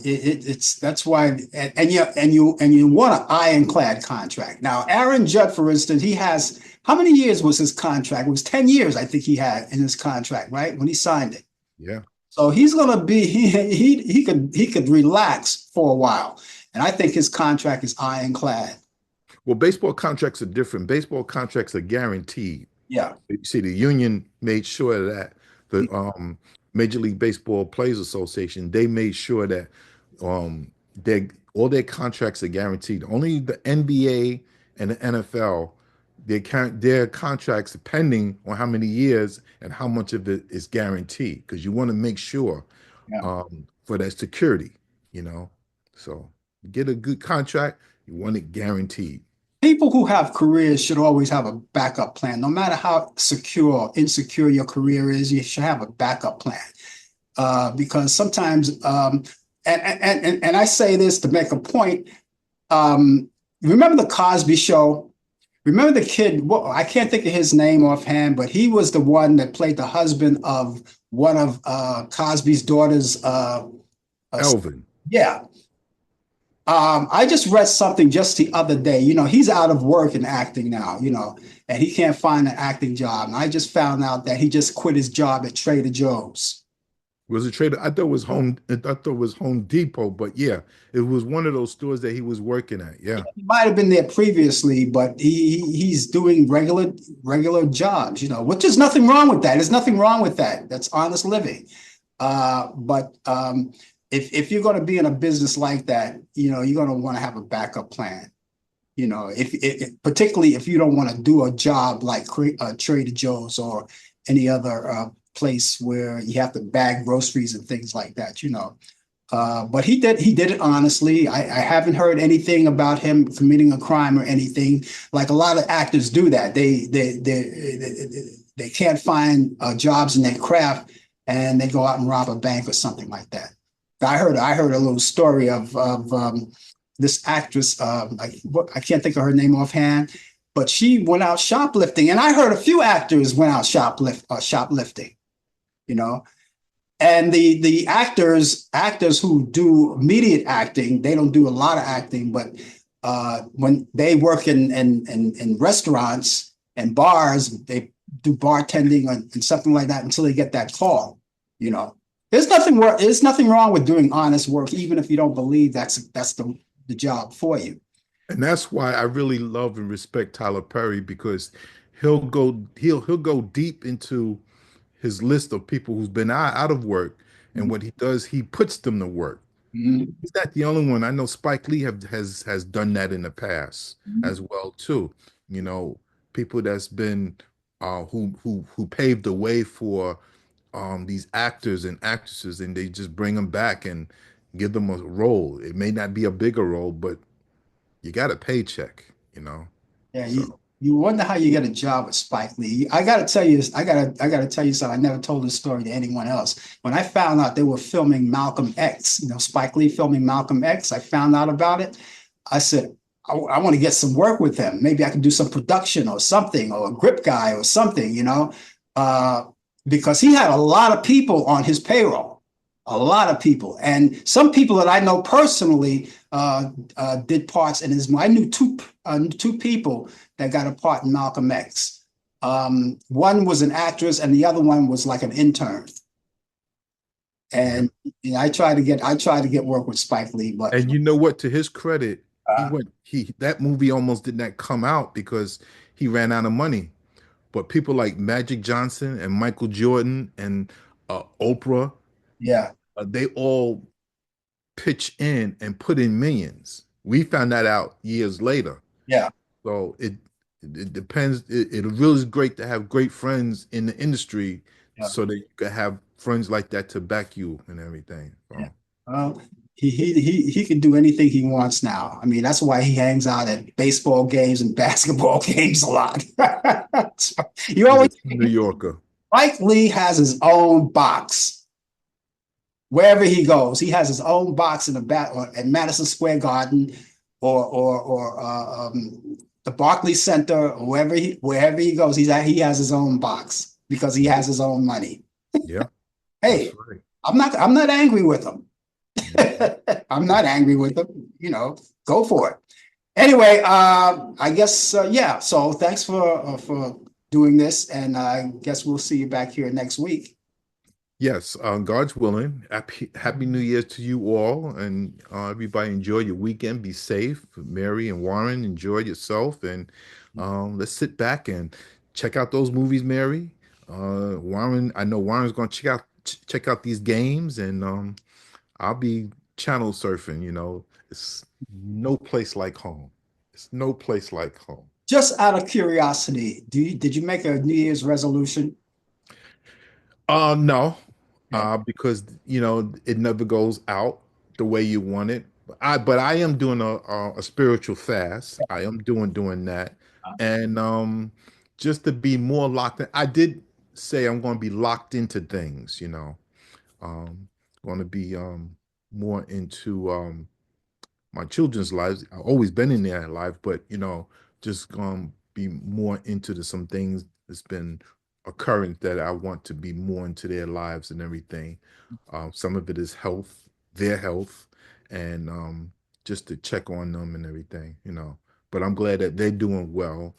it's that's why and you want an ironclad contract. Now, Aaron Judd, for instance, he has how many years was his contract? It was 10 years, I think he had in his contract, right? When he signed it. yeah. So he's gonna be he could relax for a while. And I think his contract is ironclad. Well, baseball contracts are different. Baseball contracts are guaranteed. Yeah. You see, the union made sure that the Major League Baseball Players Association, they made sure that they all their contracts are guaranteed. Only the NBA and the NFL, their contracts, depending on how many years and how much of it is guaranteed, because you want to make sure Yeah. for that security, you know. So get a good contract, you want it guaranteed. People who have careers should always have a backup plan. No matter how secure or insecure your career is, you should have a backup plan. Because sometimes, and I say this to make a point. Remember the Cosby Show? Remember the kid? Well, I can't think of his name offhand, but he was the one that played the husband of one of Cosby's daughters. Elvin. Yeah. I just read something just the other day. He's out of work in acting now. And he can't find an acting job. And I just found out that he just quit his job at Trader Joe's. Was it Trader? I thought it was Home Depot, but yeah, it was one of those stores that he was working at. Yeah. He might have been there previously, but he's doing regular jobs. Which is nothing wrong with that. There's nothing wrong with that. That's honest living. But if you're going to be in a business like that, you're going to want to have a backup plan. You know, particularly if you don't want to do a job like Trader Joe's or any other place where you have to bag groceries and things like that, you know. But he did it honestly. I haven't heard anything about him committing a crime or anything. Like a lot of actors do that. They can't find jobs in their craft and they go out and rob a bank or something like that. I heard a little story of this actress. I can't think of her name offhand, but she went out shoplifting, and I heard a few actors went out shoplifting. You know, and the actors who do immediate acting, they don't do a lot of acting, but when they work in restaurants and bars, they do bartending and something like that until they get that call. You know, there's nothing wrong with doing honest work, even if you don't believe that's the job for you. And that's why I really love and respect Tyler Perry because he'll go deep into his list of people who's been out of work, and what he does, he puts them to work. Mhm. He's not the only one. I know Spike Lee has done that in the past Mhm. as well too. You know, people that's been who paved the way for these actors and actresses, and they just bring them back and give them a role. It may not be a bigger role, but you got a paycheck, you know. Yeah, So you wonder how you get a job with Spike Lee. I gotta tell you, I gotta tell you something. I never told this story to anyone else. When I found out they were filming Malcolm X, you know, Spike Lee filming Malcolm X, I found out about it. I said, I want to get some work with him. Maybe I can do some production or something, or a grip guy or something, you know, uh, because he had a lot of people on his payroll, a lot of people, and some people that I know personally did parts in his. I knew two people that got a part in Malcolm X. One was an actress, and the other one was like an intern. yeah. And you know, I tried to get work with Spike Lee, but And you know what? To his credit, he uh, went he that movie almost did not come out because he ran out of money. But people like Magic Johnson and Michael Jordan and Oprah, yeah, they all pitch in and put in millions. We found that out years later. yeah, So it depends. It really is great to have great friends in the industry yeah, so that you can have friends like that to back you and everything. yeah. So Well, he can do anything he wants now. I mean, that's why he hangs out at baseball games and basketball games a lot. So, you he's a always New Yorker. Mike Lee has his own box wherever he goes. He has his own box in the back or at Madison Square Garden or the Barclays Center, or wherever he goes. He has his own box because he has his own money. Yeah, that's Hey, right. I'm not angry with him. Mhm. I'm not angry with him. You know, go for it. Anyway, I guess yeah. So thanks for doing this, and I guess we'll see you back here next week. Yes, God's willing. Happy New Year to you all, and everybody enjoy your weekend. Be safe. Mary and Warren, enjoy yourself, and let's sit back and check out those movies, Mary. Warren, I know Warren's going to check out these games, and I'll be channel surfing. You know, it's no place like home. It's no place like home. Just out of curiosity, did you make a New Year's resolution? No, Okay. because you know it never goes out the way you want it. But I am doing a spiritual fast. I am doing that, and just to be more locked in. I did say I'm going to be locked into things. You know, um, going to be more into my children's lives. I've always been in their life, but you know, just be more into some things that's been occurring that I want to be more into their lives and everything. Some of it is health, their health, and just to check on them and everything, you know. But I'm glad that they're doing well.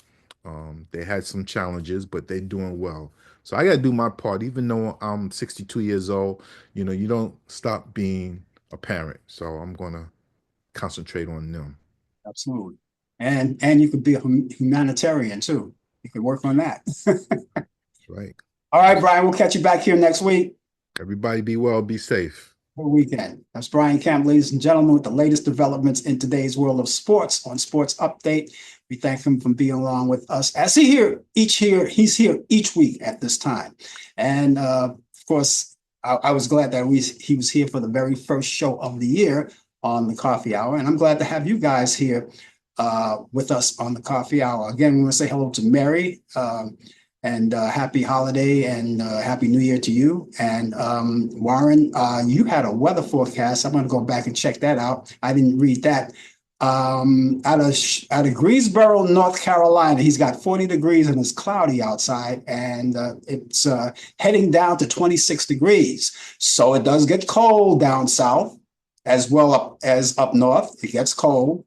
They had some challenges, but they're doing well. So I got to do my part, even though I'm 62 years old. You know, you don't stop being a parent. So I'm gonna concentrate on them. Absolutely. And you could be a humanitarian too. You could work on that. Right. All right, That's Brian, we'll catch you back here next week. everybody be well, be safe. Good weekend. That's Brian Camp, ladies and gentlemen, with the latest developments in today's world of sports on Sports Update. We thank him for being along with us as he's here each week at this time. And of course, I was glad that he was here for the very first show of the year on the Coffee Hour. And I'm glad to have you guys here with us on the Coffee Hour. Again, we want to say hello to Mary. And happy holiday and happy new year to you. And Warren, you had a weather forecast. I'm going to go back and check that out. I didn't read that. Out of Greensboro, North Carolina, he's got 40 degrees and it's cloudy outside, and it's heading down to 26 degrees. So it does get cold down south as well as up north. It gets cold.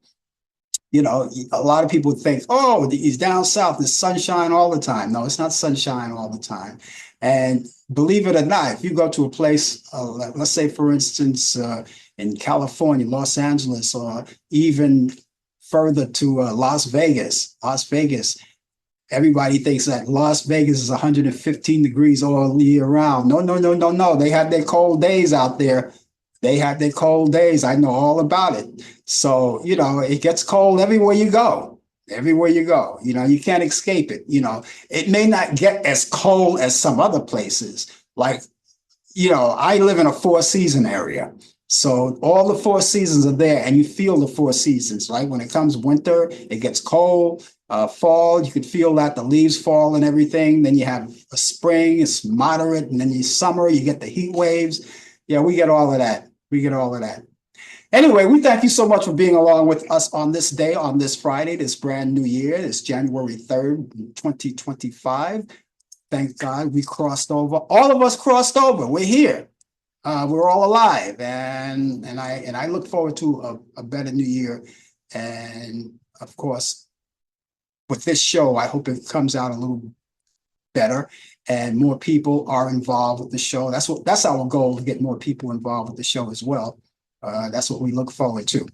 You know, a lot of people think, oh, he's down south, there's sunshine all the time. No, it's not sunshine all the time. And believe it or not, if you go to a place, let's say, for instance, in California, Los Angeles, or even further to Las Vegas, everybody thinks that Las Vegas is 115 degrees all year round. No. They have their cold days out there. They have their cold days. I know all about it. So, you know, it gets cold everywhere you go. Everywhere you go. You know, you can't escape it. You know, it may not get as cold as some other places. Like, you know, I live in a four-season area. So all the four seasons are there, and you feel the four seasons, right? When it comes winter, it gets cold. Fall, you could feel that the leaves fall and everything. Then you have a spring, it's moderate. And then you summer, you get the heat waves. Yeah, we get all of that. Anyway, we thank you so much for being along with us on this day, on this Friday, this brand new year. It's January 3rd, 2025. Thank God we crossed over. All of us crossed over. We're here. We're all alive. And I look forward to a better new year. And of course, with this show, I hope it comes out a little better and more people are involved with the show. That's our goal, to get more people involved with the show as well. That's what we look forward to.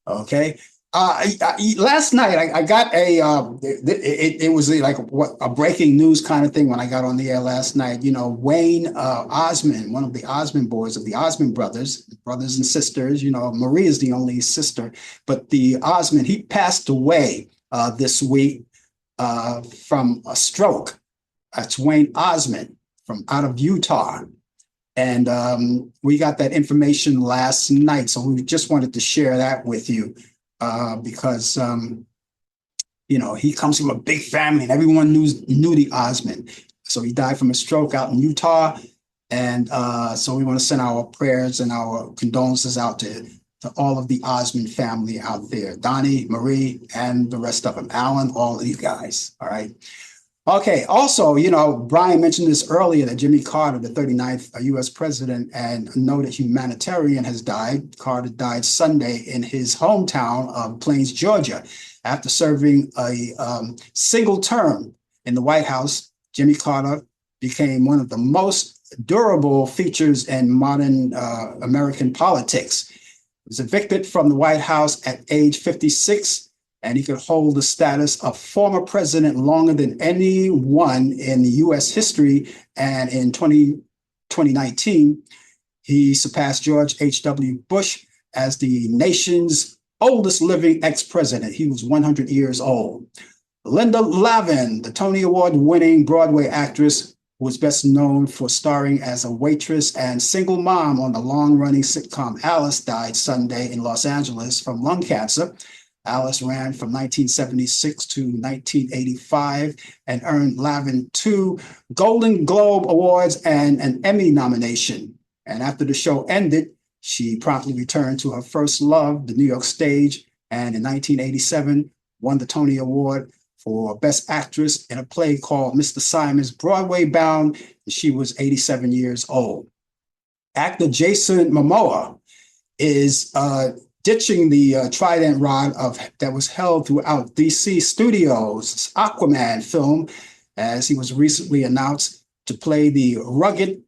Okay. Last night I got it was like a breaking news kind of thing when I got on the air last night. You know, Wayne Osmond, one of the Osmond boys of the Osmond brothers and sisters. You know, Marie is the only sister, but the Osmond, he passed away this week from a stroke. That's Wayne Osmond from out of Utah. And we got that information last night. So we just wanted to share that with you because, you know, he comes from a big family and everyone knew the Osmond. So he died from a stroke out in Utah. And so we want to send our prayers and our condolences out to all of the Osmond family out there, Donnie, Marie, and the rest of them, Allan, all of you guys. All right. Okay. Also, you know, Brian mentioned this earlier that Jimmy Carter, the 39th U.S. president and noted humanitarian, has died. Carter died Sunday in his hometown of Plains, Georgia, after serving a single term in the White House. Jimmy Carter became one of the most durable features in modern American politics. He was evicted from the White House at age 56. And he could hold the status of former president longer than anyone in the U.S. history. And in 2019, he surpassed George H.W. Bush as the nation's oldest living ex-president. He was 100 years old. Linda Lavin, the Tony Award-winning Broadway actress, who was best known for starring as a waitress and single mom on the long-running sitcom Alice, died Sunday in Los Angeles from lung cancer. Alice ran from 1976 to 1985 and earned Lavin 2 Golden Globe Awards and an Emmy nomination. And after the show ended, she promptly returned to her first love, the New York stage, and in 1987 won the Tony Award for Best Actress in a play called Mr. Simon's Broadway Bound. She was 87 years old. Actor Jason Momoa is ditching the trident rod that was held throughout DC Studios' Aquaman film, as he was recently announced to play the rugged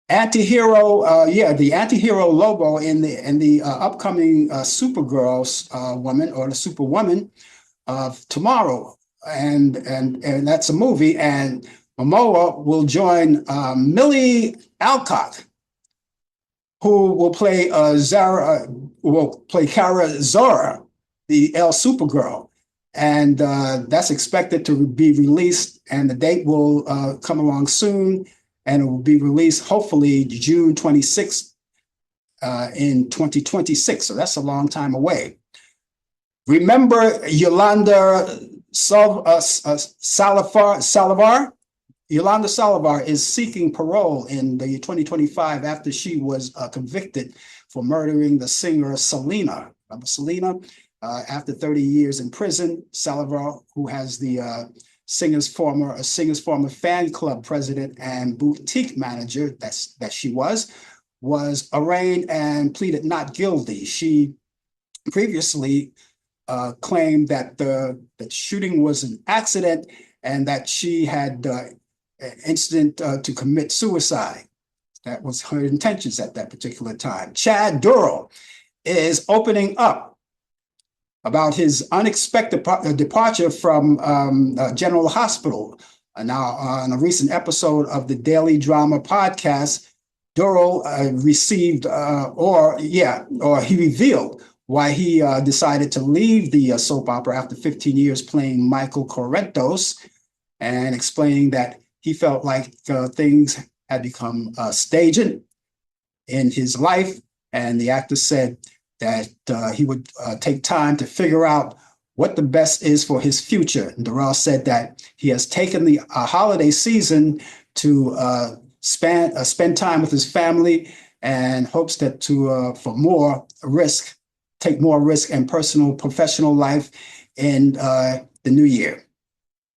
anti-hero, the anti-hero Lobo in the upcoming Supergirl woman, or the Superwoman of tomorrow, and that's a movie. And Momoa will join Millie Alcock who will play Kara Zora, the El Supergirl. And that's expected to be released, and the date will come along soon, and it will be released hopefully June 26th in 2026. So that's a long time away. Remember Yolanda Salivar? Yolanda Salivar is seeking parole in the 2025 after she was convicted for murdering the singer Selena. Remember Selena? After 30 years in prison, Salivar, who has the singer's former fan club president and boutique manager that she was arraigned and pleaded not guilty. She previously claimed that the shooting was an accident and that she had an incident to commit suicide. That was her intentions at that particular time. Chad Durrell is opening up about his unexpected departure from General Hospital. Now, on a recent episode of the Daily Drama podcast, Durrell he revealed why he decided to leave the soap opera after 15 years playing Michael Corinthos, and explaining that he felt like things had become staging in his life, and the actor said that he would take time to figure out what the best is for his future. And Durrell said that he has taken the holiday season to spend time with his family, and hopes that for more risk, take more risk in personal, professional life in the new year.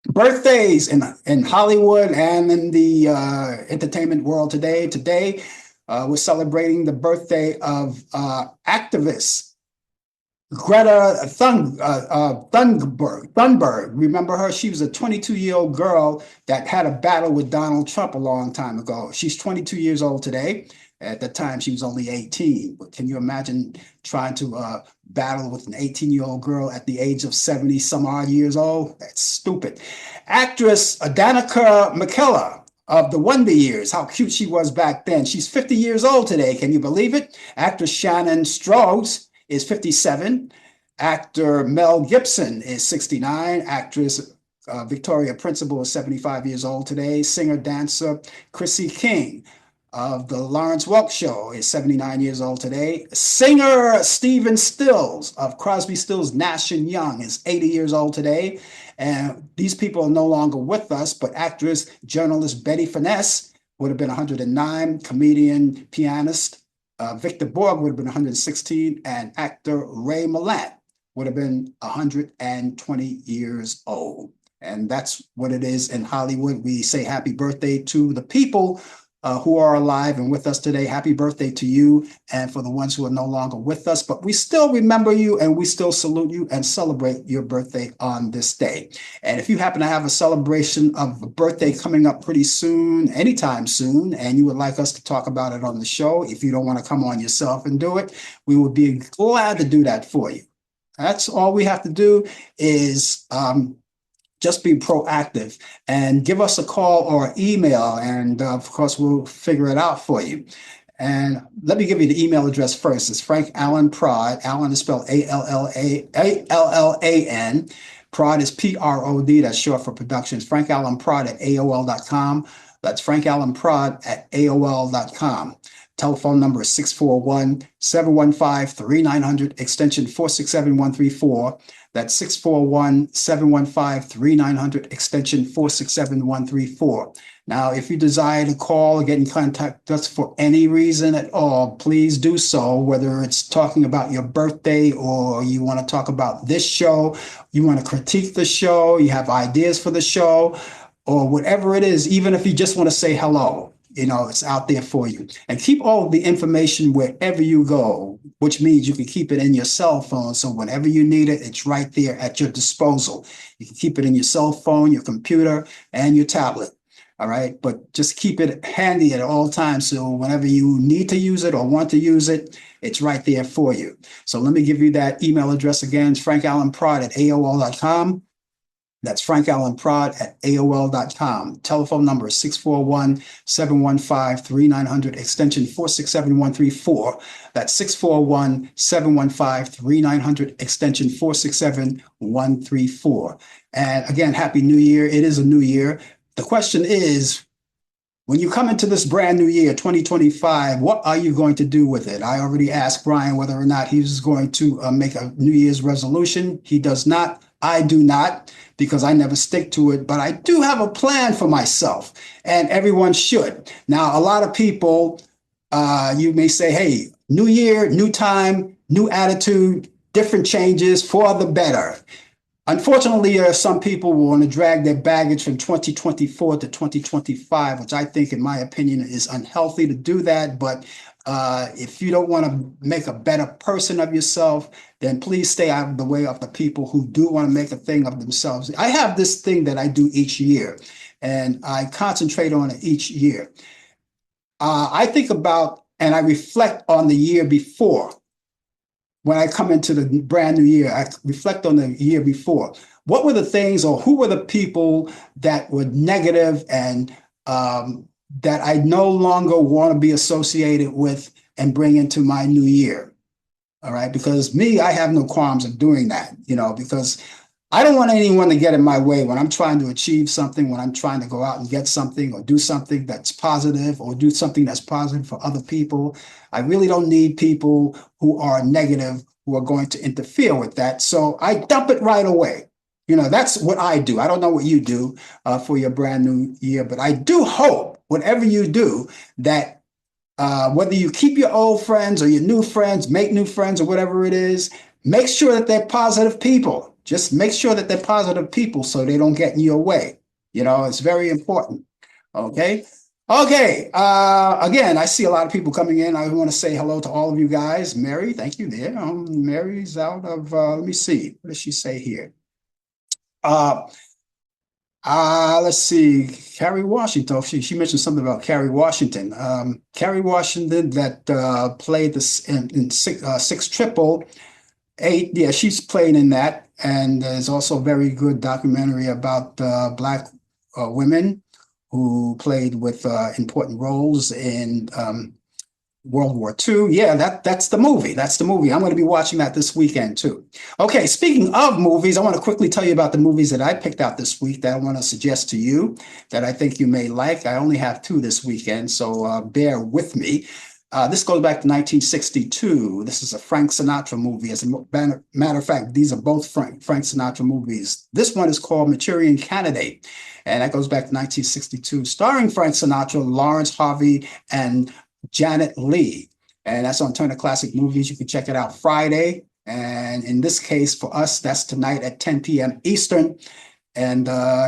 Birthdays in Hollywood and in the entertainment world today. Today, we're celebrating the birthday of activist Greta Thunberg. Remember her? She was a 22-year-old girl that had a battle with Donald Trump a long time ago. She's 22 years old today. At the time, she was only 18. But can you imagine trying to battle with an 18-year-old girl at the age of 70 some odd years old? That's stupid. Actress Danica McKellar of the Wonder Years, how cute she was back then. She's 50 years old today. Can you believe it? Actress Shannon Strauss is 57. Actor Mel Gibson is 69. Actress Victoria Principal is 75 years old today. Singer-dancer Chrissy King of the Lawrence Welk Show is 79 years old today. Singer Stephen Stills of Crosby, Stills, Nash & Young is 80 years old today. And these people are no longer with us, but actress, journalist Betty Finesse would have been 109, comedian, pianist Victor Borg would have been 116, and actor Ray Milland would have been 120 years old. And that's what it is in Hollywood. We say happy birthday to the people who are alive and with us today. Happy birthday to you, and for the ones who are no longer with us, but we still remember you and we still salute you and celebrate your birthday on this day. And if you happen to have a celebration of a birthday coming up pretty soon, anytime soon, and you would like us to talk about it on the show, if you don't want to come on yourself and do it, we would be glad to do that for you. That's all we have to do is just be proactive and give us a call or email, and of course we'll figure it out for you. And let me give you the email address first. It's Frank Allan Prod. Allan is spelled Allan. Prod is Prod. That's short for Productions. Frank Allan Prod at AOL.com. That's Frank Allan Prod at AOL.com. Telephone number is 641-715-3900, extension 467134. That's 641-715-3900, extension 467134. Now, if you desire to call or get in contact with us for any reason at all, please do so, whether it's talking about your birthday or you want to talk about this show, you want to critique the show, you have ideas for the show, or whatever it is, even if you just want to say hello. You know, it's out there for you. And keep all of the information wherever you go, which means you can keep it in your cell phone. So whenever you need it, it's right there at your disposal. You can keep it in your cell phone, your computer, and your tablet. All right. But just keep it handy at all times. So whenever you need to use it or want to use it, it's right there for you. So let me give you that email address again. It's Frank Allan Prod at AOL.com. That's frankallenprod@aol.com. Telephone number is 641-715-3900, extension 467134. That's 641-715-3900, extension 467134. And again, Happy New Year. It is a new year. The question is, when you come into this brand new year, 2025, what are you going to do with it? I already asked Brian whether or not he was going to make a New Year's resolution. He does not. I do not, because I never stick to it. But I do have a plan for myself, and everyone should. Now, a lot of people, you may say, hey, new year, new time, new attitude, different changes for the better. Unfortunately, there are some people who want to drag their baggage from 2024 to 2025, which I think, in my opinion, is unhealthy to do that. But if you don't want to make a better person of yourself, then please stay out of the way of the people who do want to make a thing of themselves. I have this thing that I do each year, and I concentrate on it each year. I think about and I reflect on the year before. When I come into the brand new year, I reflect on the year before. What were the things, or who were the people that were negative and that I no longer want to be associated with and bring into my new year? All right, because me, I have no qualms of doing that, because I don't want anyone to get in my way when I'm trying to achieve something, when I'm trying to go out and get something or do something that's positive or do something that's positive for other people. I really don't need people who are negative who are going to interfere with that. So I dump it right away. That's what I do. I don't know what you do for your brand new year, but I do hope, whatever you do, that whether you keep your old friends or your new friends, make new friends or whatever it is, make sure that they're positive people. Just make sure that they're positive people so they don't get in your way. It's very important. Okay. Okay. Again, I see a lot of people coming in. I want to say hello to all of you guys. Mary, thank you there. Mary's out of, let me see. What does she say here? Let's see. Carrie Washington. She mentioned something about Carrie Washington. Carrie Washington that played this in six triple eight. Yeah, she's playing in that. And there's also a very good documentary about Black women who played with important roles in World War II. Yeah, that's the movie. That's the movie. I'm going to be watching that this weekend too. Okay, speaking of movies, I want to quickly tell you about the movies that I picked out this week that I want to suggest to you that I think you may like. I only have two this weekend, so bear with me. This goes back to 1962. This is a Frank Sinatra movie. As a matter of fact, these are both Frank Sinatra movies. This one is called Manchurian Candidate, and that goes back to 1962, starring Frank Sinatra, Lawrence Harvey, and Janet Leigh. And that's on Turner Classic Movies. You can check it out Friday. And in this case, for us, that's tonight at 10 p.m. Eastern. And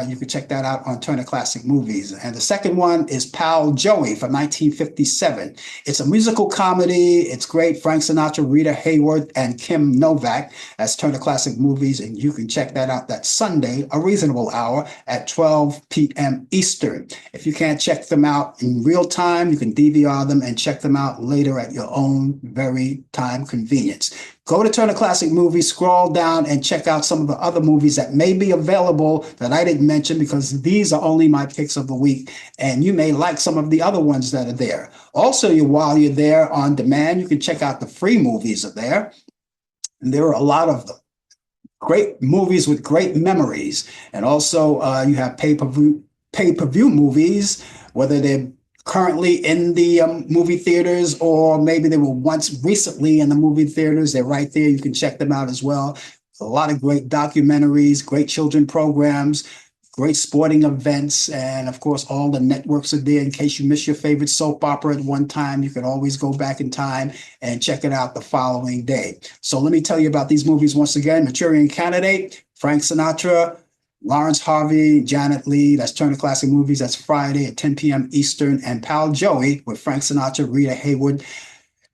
you can check that out on Turner Classic Movies. And the second one is Pal Joey from 1957. It's a musical comedy. It's great. Frank Sinatra, Rita Hayworth, and Kim Novak. That's Turner Classic Movies. And you can check that out that Sunday, a reasonable hour, at 12 p.m. Eastern. If you can't check them out in real time, you can DVR them and check them out later at your own very time convenience. Go to Turner Classic Movies, scroll down, and check out some of the other movies that may be available that I didn't mention, because these are only my picks of the week, and you may like some of the other ones that are there. Also, while you're there on demand, you can check out the free movies are there. And there are a lot of them. Great movies with great memories. And also, you have pay-per-view movies, whether they're currently in the movie theaters, or maybe they were once recently in the movie theaters. They're right there. You can check them out as well. A lot of great documentaries, great children programs, great sporting events, and of course, all the networks are there. In case you miss your favorite soap opera at one time, you can always go back in time and check it out the following day. So let me tell you about these movies once again. Manchurian Candidate, Frank Sinatra, Lawrence Harvey, Janet Leigh. That's Turner Classic Movies. That's Friday at 10 p.m. Eastern. And Pal Joey with Frank Sinatra, Rita Hayworth,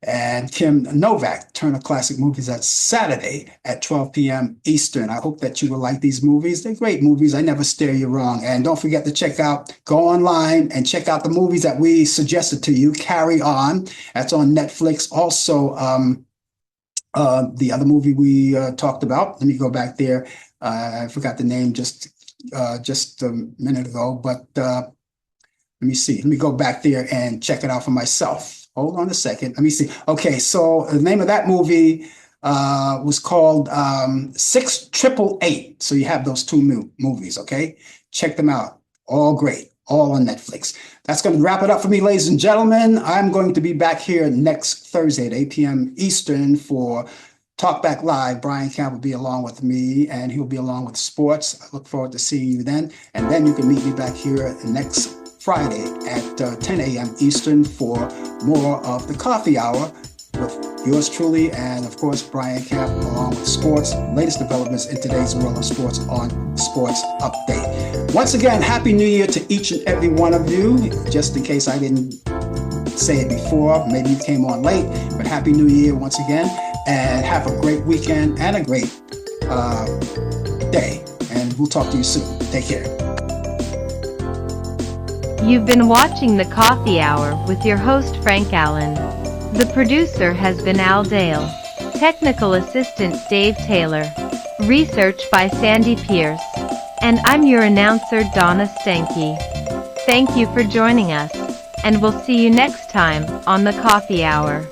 and Kim Novak. Turner Classic Movies. That's Saturday at 12 p.m. Eastern. I hope that you will like these movies. They're great movies. I never steer you wrong. And don't forget to go online and check out the movies that we suggested to you. Carry On. That's on Netflix. Also, the other movie we talked about. Let me go back there. I forgot the name just just a minute ago, but let me see. Let me go back there and check it out for myself. Hold on a second. Let me see. Okay, so the name of that movie was called 6888. So you have those two movies, okay? Check them out. All great. All on Netflix. That's going to wrap it up for me, ladies and gentlemen. I'm going to be back here next Thursday at 8 p.m. Eastern for Talk Back Live. Brian Camp will be along with me, and he'll be along with sports. I look forward to seeing you then. And then you can meet me back here next Friday at 10 a.m. Eastern for more of the Coffee Hour with yours truly, and of course, Brian Camp, along with sports, latest developments in today's world of sports on Sports Update. Once again, Happy New Year to each and every one of you. Just in case I didn't say it before, maybe you came on late, but Happy New Year once again, and have a great weekend and a great day. And we'll talk to you soon. Take care. You've been watching the Coffee Hour with your host Frank Allan. The producer has been Al Dale. Technical assistant Dave Taylor. Research by Sandy Pierce. And I'm your announcer Donna Stenke. Thank you for joining us, and we'll see you next time on the Coffee Hour.